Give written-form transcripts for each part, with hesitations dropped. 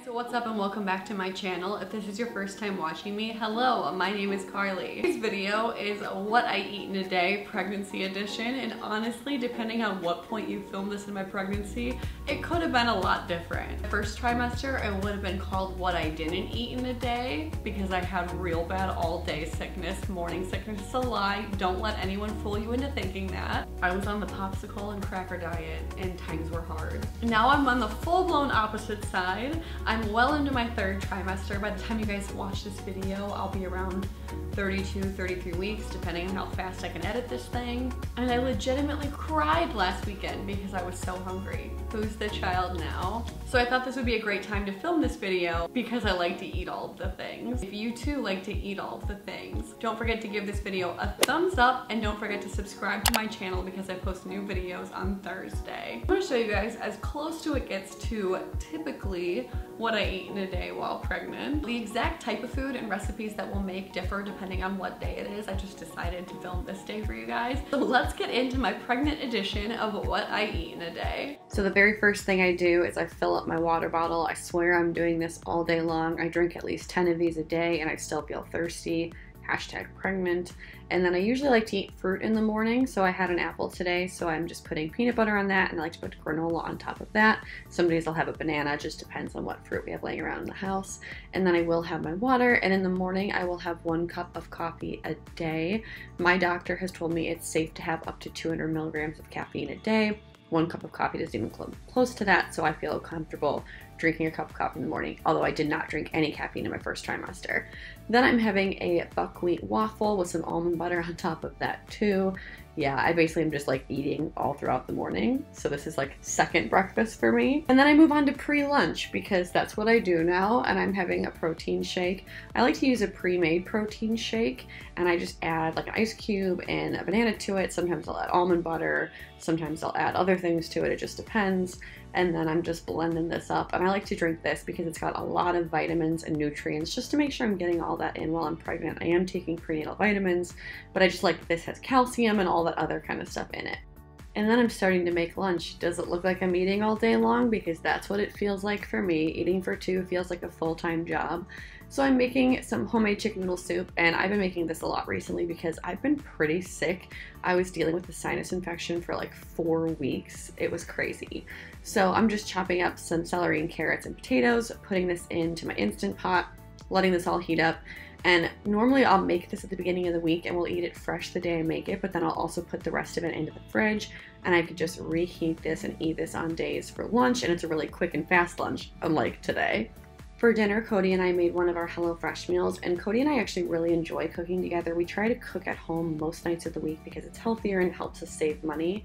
So what's up and welcome back to my channel. If this is your first time watching me, hello, my name is Carly. This video is what I eat in a day, pregnancy edition, and honestly, depending on what point you filmed this in my pregnancy, it could have been a lot different. First trimester, it would have been called what I didn't eat in a day because I had real bad all day sickness. Morning sickness is a lie. Don't let anyone fool you into thinking that. I was on the popsicle and cracker diet and times were hard. Now I'm on the full-blown opposite side. I'm well into my third trimester. By the time you guys watch this video, I'll be around 32, 33 weeks, depending on how fast I can edit this thing. And I legitimately cried last weekend because I was so hungry. Who's the child now? So I thought this would be a great time to film this video because I like to eat all of the things. If you too like to eat all of the things, don't forget to give this video a thumbs up and don't forget to subscribe to my channel because I post new videos on Thursday. I'm gonna show you guys as close to it gets to typically what I eat in a day while pregnant. The exact type of food and recipes that we'll make differ depending on what day it is. I just decided to film this day for you guys. So let's get into my pregnant edition of what I eat in a day. So the very first thing I do is I fill up my water bottle. I swear I'm doing this all day long. I drink at least 10 of these a day and I still feel thirsty. Hashtag pregnant. And then I usually like to eat fruit in the morning, so I had an apple today, so I'm just putting peanut butter on that, and I like to put granola on top of that. Some days I'll have a banana, just depends on what fruit we have laying around in the house. And then I will have my water, and in the morning I will have 1 cup of coffee a day. My doctor has told me it's safe to have up to 200 milligrams of caffeine a day. 1 cup of coffee doesn't even come close to that, so I feel comfortable drinking a cup of coffee in the morning, although I did not drink any caffeine in my first trimester. Then I'm having a buckwheat waffle with some almond butter on top of that too. Yeah, I basically am just like eating all throughout the morning. So this is like second breakfast for me. And then I move on to pre-lunch because that's what I do now. And I'm having a protein shake. I like to use a pre-made protein shake and I just add like an ice cube and a banana to it. Sometimes I'll add almond butter. Sometimes I'll add other things to it. It just depends. And then I'm just blending this up. And I like to drink this because it's got a lot of vitamins and nutrients just to make sure I'm getting all that in while I'm pregnant. I am taking prenatal vitamins, but I just like that this has calcium and all that other kind of stuff in it. And then I'm starting to make lunch. Does it look like I'm eating all day long? Because that's what it feels like for me. Eating for 2 feels like a full-time job. So I'm making some homemade chicken noodle soup, and I've been making this a lot recently because I've been pretty sick. I was dealing with a sinus infection for like 4 weeks. It was crazy. So I'm just chopping up some celery and carrots and potatoes, putting this into my Instant Pot, letting this all heat up. And normally I'll make this at the beginning of the week and we'll eat it fresh the day I make it, but then I'll also put the rest of it into the fridge and I could just reheat this and eat this on days for lunch, and it's a really quick and fast lunch, unlike today. For dinner, Cody and I made one of our HelloFresh meals, and Cody and I actually really enjoy cooking together. We try to cook at home most nights of the week because it's healthier and helps us save money.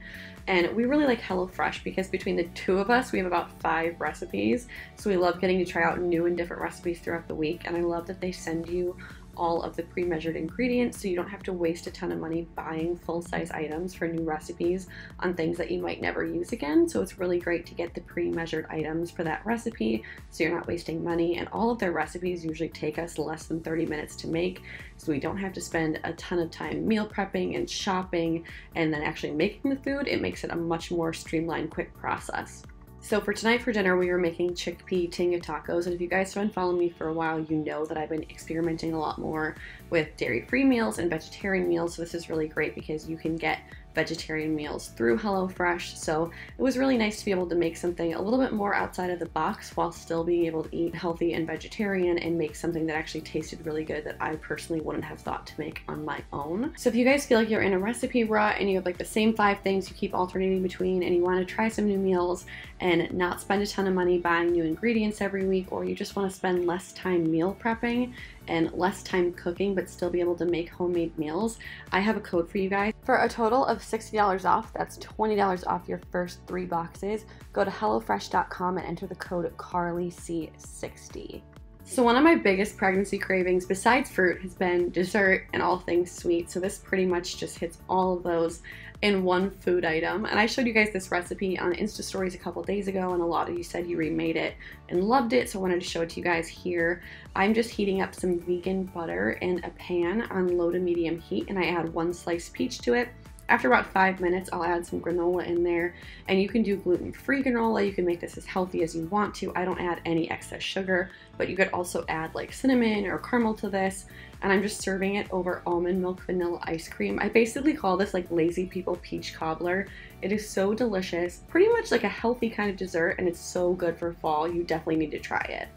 And we really like HelloFresh because between the 2 of us, we have about 5 recipes. So we love getting to try out new and different recipes throughout the week. And I love that they send you all of the pre-measured ingredients so you don't have to waste a ton of money buying full-size items for new recipes on things that you might never use again. So it's really great to get the pre-measured items for that recipe so you're not wasting money, and all of their recipes usually take us less than 30 minutes to make, so we don't have to spend a ton of time meal prepping and shopping and then actually making the food. It makes it a much more streamlined, quick process. So for tonight for dinner, we were making chickpea tinga tacos, and if you guys have been following me for a while, you know that I've been experimenting a lot more with dairy-free meals and vegetarian meals, so this is really great because you can get vegetarian meals through HelloFresh. So it was really nice to be able to make something a little bit more outside of the box while still being able to eat healthy and vegetarian and make something that actually tasted really good that I personally wouldn't have thought to make on my own. So if you guys feel like you're in a recipe rut and you have like the same 5 things you keep alternating between and you want to try some new meals and not spend a ton of money buying new ingredients every week, or you just want to spend less time meal prepping and less time cooking but still be able to make homemade meals, I have a code for you guys. For a total of $60 off, that's $20 off your first 3 boxes, go to HelloFresh.com and enter the code CarlyC60. So one of my biggest pregnancy cravings besides fruit has been dessert and all things sweet, so this pretty much just hits all of those in one food item. And I showed you guys this recipe on Insta Stories a couple days ago, and a lot of you said you remade it and loved it, so I wanted to show it to you guys here. I'm just heating up some vegan butter in a pan on low to medium heat, and I add 1 sliced peach to it. After about 5 minutes, I'll add some granola in there, and you can do gluten-free granola. You can make this as healthy as you want to. I don't add any excess sugar, but you could also add like cinnamon or caramel to this. And I'm just serving it over almond milk vanilla ice cream. I basically call this like lazy people peach cobbler. It is so delicious, pretty much like a healthy kind of dessert, and it's so good for fall. You definitely need to try it.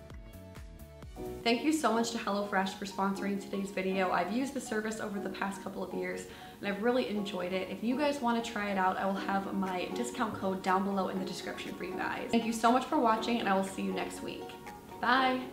Thank you so much to HelloFresh for sponsoring today's video. I've used the service over the past couple of years and I've really enjoyed it. If you guys want to try it out, I will have my discount code down below in the description for you guys. Thank you so much for watching, and I will see you next week. Bye!